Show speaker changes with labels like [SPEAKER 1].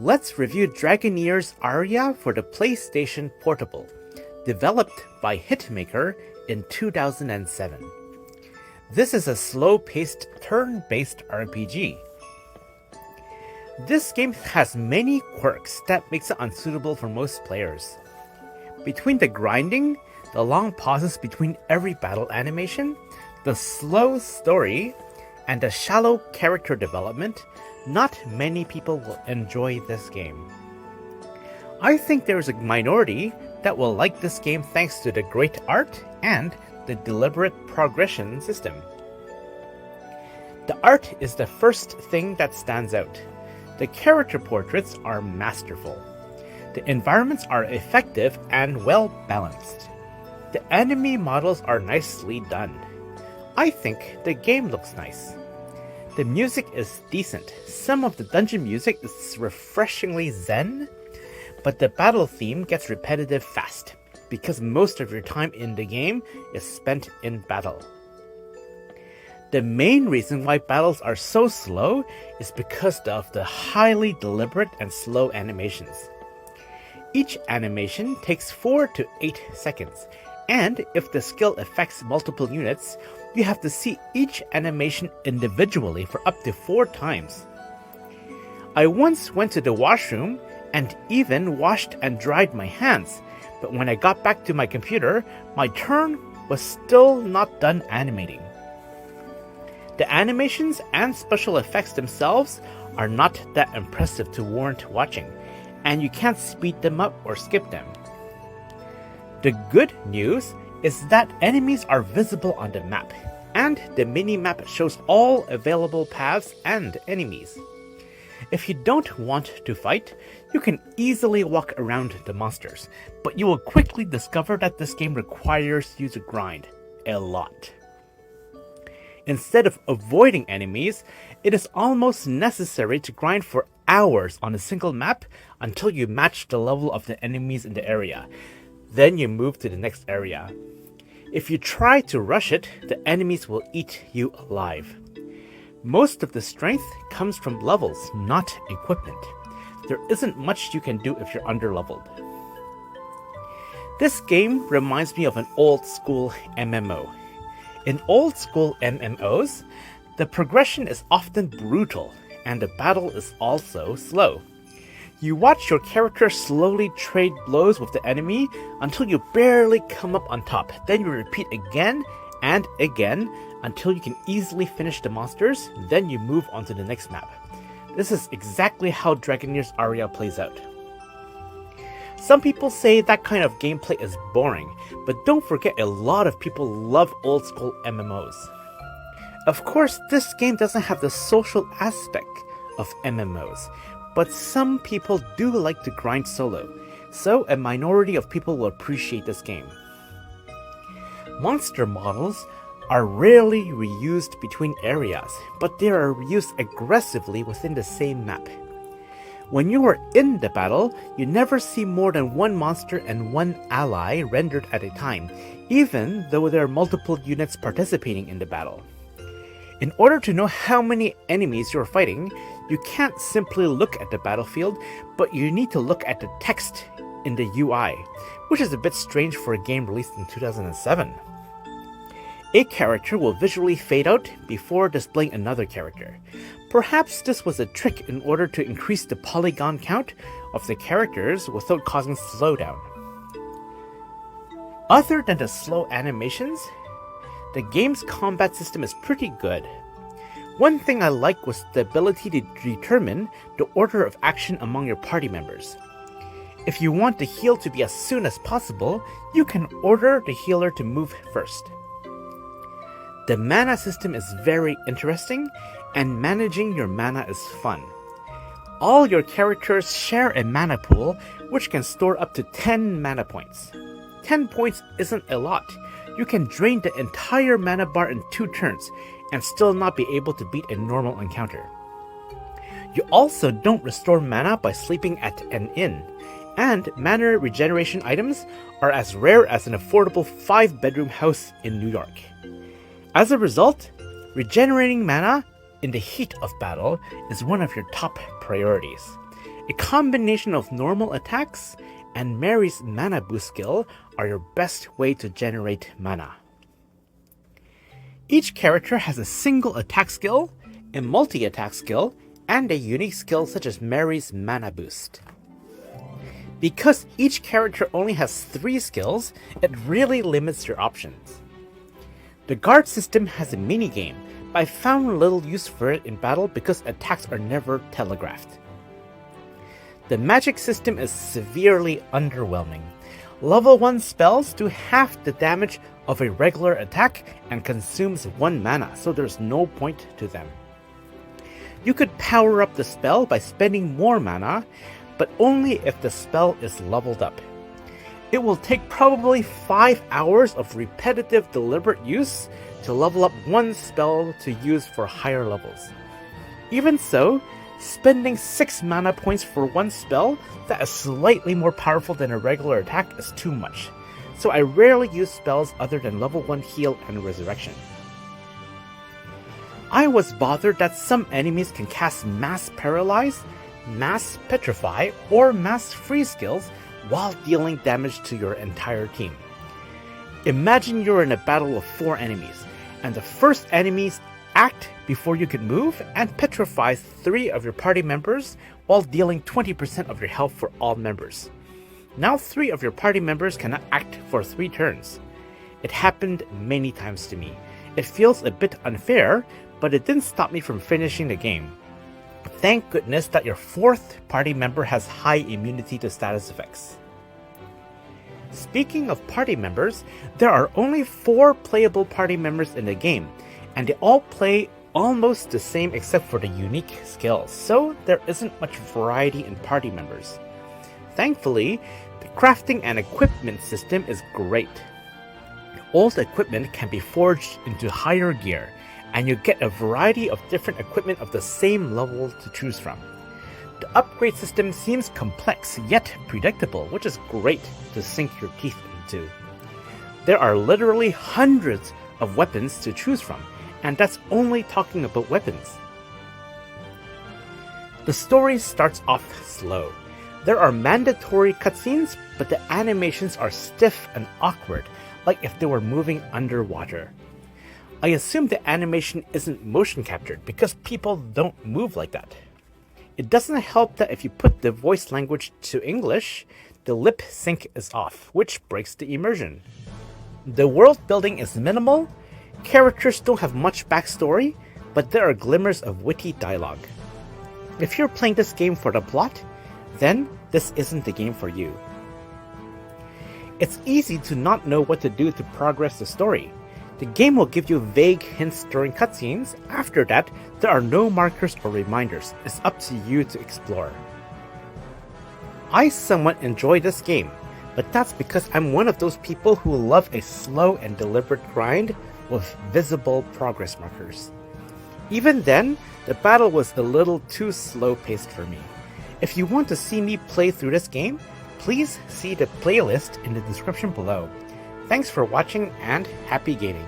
[SPEAKER 1] Let's review Dragoneer's Aria for the PlayStation Portable, developed by Hitmaker in 2007. This is a slow-paced, turn-based RPG. This game has many quirks that makes it unsuitable for most players. Between the grinding, the long pauses between every battle animation, the slow story, and the shallow character development, not many people will enjoy this game. I think there is a minority that will like this game thanks to the great art and the deliberate progression system. The art is the first thing that stands out. The character portraits are masterful. The environments are effective and well balanced. The enemy models are nicely done. I think the game looks nice. The music is decent. Some of the dungeon music is refreshingly zen, but the battle theme gets repetitive fast, because most of your time in the game is spent in battle. The main reason why battles are so slow is because of the highly deliberate and slow animations. Each animation takes 4 to 8 seconds, and if the skill affects multiple units, you have to see each animation individually for up to 4 times. I once went to the washroom and even washed and dried my hands, but when I got back to my computer, my turn was still not done animating. The animations and special effects themselves are not that impressive to warrant watching, and you can't speed them up or skip them. The good news is that enemies are visible on the map, and the mini-map shows all available paths and enemies. If you don't want to fight, you can easily walk around the monsters, but you will quickly discover that this game requires you to grind a lot. Instead of avoiding enemies, it is almost necessary to grind for hours on a single map until you match the level of the enemies in the area. Then you move to the next area. If you try to rush it, the enemies will eat you alive. Most of the strength comes from levels, not equipment. There isn't much you can do if you're underleveled. This game reminds me of an old school MMO. In old school MMOs, the progression is often brutal, and the battle is also slow. You watch your character slowly trade blows with the enemy until you barely come up on top. Then you repeat again and again until you can easily finish the monsters, then you move on to the next map. This is exactly how Dragoneer's Aria plays out. Some people say that kind of gameplay is boring, but don't forget a lot of people love old school MMOs. Of course, this game doesn't have the social aspect of MMOs, but some people do like to grind solo, so a minority of people will appreciate this game. Monster models are rarely reused between areas, but they are reused aggressively within the same map. When you are in the battle, you never see more than one monster and one ally rendered at a time, even though there are multiple units participating in the battle. In order to know how many enemies you're fighting, you can't simply look at the battlefield, but you need to look at the text in the UI, which is a bit strange for a game released in 2007. A character will visually fade out before displaying another character. Perhaps this was a trick in order to increase the polygon count of the characters without causing slowdown. Other than the slow animations, the game's combat system is pretty good. One thing I liked was the ability to determine the order of action among your party members. If you want the heal to be as soon as possible, you can order the healer to move first. The mana system is very interesting, and managing your mana is fun. All your characters share a mana pool, which can store up to 10 mana points. 10 points isn't a lot. You can drain the entire mana bar in 2 turns, and still not be able to beat a normal encounter. You also don't restore mana by sleeping at an inn, and mana regeneration items are as rare as an affordable 5-bedroom house in New York. As a result, regenerating mana in the heat of battle is one of your top priorities. A combination of normal attacks and Mary's mana boost skill are your best way to generate mana. Each character has a single attack skill, a multi-attack skill, and a unique skill such as Mary's mana boost. Because each character only has 3 skills, it really limits your options. The guard system has a minigame, but I found little use for it in battle because attacks are never telegraphed. The magic system is severely underwhelming. Level 1 spells do half the damage of a regular attack and consumes 1 mana, so there's no point to them. You could power up the spell by spending more mana, but only if the spell is leveled up. It will take probably 5 hours of repetitive deliberate use to level up 1 spell to use for higher levels. Even so, spending 6 mana points for 1 spell that is slightly more powerful than a regular attack is too much, so I rarely use spells other than level 1 heal and resurrection. I was bothered that some enemies can cast Mass Paralyze, Mass Petrify, or Mass Freeze skills while dealing damage to your entire team. Imagine you're in a battle of 4 enemies, and the first enemies act before you can move and petrifies 3 of your party members while dealing 20% of your health for all members. Now 3 of your party members cannot act for 3 turns. It happened many times to me. It feels a bit unfair, but it didn't stop me from finishing the game. Thank goodness that your 4th party member has high immunity to status effects. Speaking of party members, there are only 4 playable party members in the game, and they all play almost the same except for the unique skills, so there isn't much variety in party members. Thankfully, the crafting and equipment system is great. Old equipment can be forged into higher gear, and you get a variety of different equipment of the same level to choose from. The upgrade system seems complex yet predictable, which is great to sink your teeth into. There are literally hundreds of weapons to choose from, and that's only talking about weapons. The story starts off slow. There are mandatory cutscenes, but the animations are stiff and awkward, like if they were moving underwater. I assume the animation isn't motion captured because people don't move like that. It doesn't help that if you put the voice language to English, the lip sync is off, which breaks the immersion. The world building is minimal, characters don't have much backstory, but there are glimmers of witty dialogue. If you're playing this game for the plot, then this isn't the game for you. It's easy to not know what to do to progress the story. The game will give you vague hints during cutscenes. After that, there are no markers or reminders. It's up to you to explore. I somewhat enjoy this game, but that's because I'm one of those people who love a slow and deliberate grind with visible progress markers. Even then, the battle was a little too slow-paced for me. If you want to see me play through this game, please see the playlist in the description below. Thanks for watching and happy gaming!